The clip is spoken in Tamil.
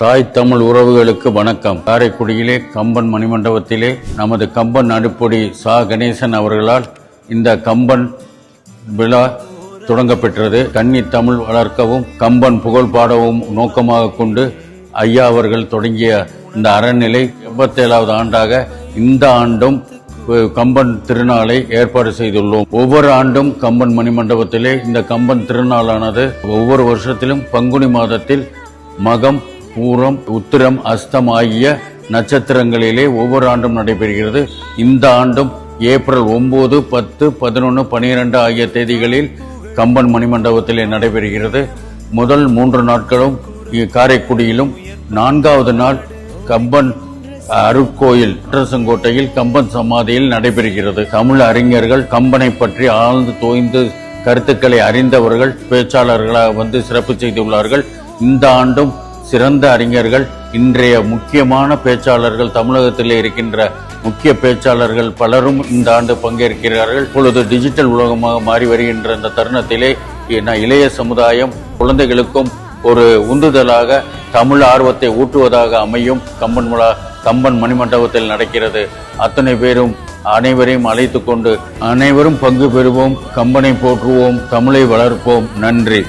தாய் தமிழ் உறவுகளுக்கு வணக்கம். காரைக்குடியிலே கம்பன் மணிமண்டபத்திலே நமது கம்பன் அடுப்பொடி சா கணேசன் அவர்களால் இந்த கம்பன் விழா தொடங்கப்பெற்றது. கன்னி தமிழ் வளர்க்கவும் கம்பன் புகழ் பாடவும் நோக்கமாக கொண்டு ஐயா அவர்கள் தொடங்கிய இந்த அறநிலை 87வது ஆண்டாக இந்த ஆண்டும் கம்பன் திருநாளை ஏற்பாடு செய்துள்ளோம். ஒவ்வொரு ஆண்டும் கம்பன் மணிமண்டபத்திலே இந்த கம்பன் திருநாளானது ஒவ்வொரு வருஷத்திலும் பங்குனி மாதத்தில் மகம், பூரம், உத்திரம், அஸ்தம் ஆகிய நட்சத்திரங்களிலே ஒவ்வொரு ஆண்டும் நடைபெறுகிறது. இந்த ஆண்டும் ஏப்ரல் 9, 10, 11, 12 ஆகிய தேதிகளில் கம்பன் மணிமண்டபத்திலே நடைபெறுகிறது. முதல் 3 நாட்களும் காரைக்குடியிலும், 4வது நாள் கம்பன் அருட்கோயில் செங்கோட்டையில் கம்பன் சமாதியில் நடைபெறுகிறது. தமிழ் அறிஞர்கள் கம்பனை பற்றி ஆழ்ந்து தோய்ந்து கருத்துக்களை அறிந்தவர்கள் பேச்சாளர்களாக சிறப்பு செய்துள்ளார்கள். இந்த ஆண்டும் சிறந்த அறிஞர்கள், இன்றைய முக்கியமான பேச்சாளர்கள், தமிழகத்திலே இருக்கின்ற முக்கிய பேச்சாளர்கள் பலரும் இந்த ஆண்டு பங்கேற்கிறார்கள். இப்பொழுது டிஜிட்டல் உலகமாக மாறி வருகின்ற இந்த தருணத்திலே இளைய சமுதாயம் குழந்தைகளுக்கும் ஒரு உந்துதலாக தமிழ் ஆர்வத்தை ஊட்டுவதாக அமையும் கம்பன் மணிமண்டபத்தில் நடக்கிறது. அத்தனை பேரும் அனைவரையும் அழைத்து கொண்டு அனைவரும் பங்கு பெறுவோம். கம்பனை போற்றுவோம், தமிழை வளர்ப்போம். நன்றி.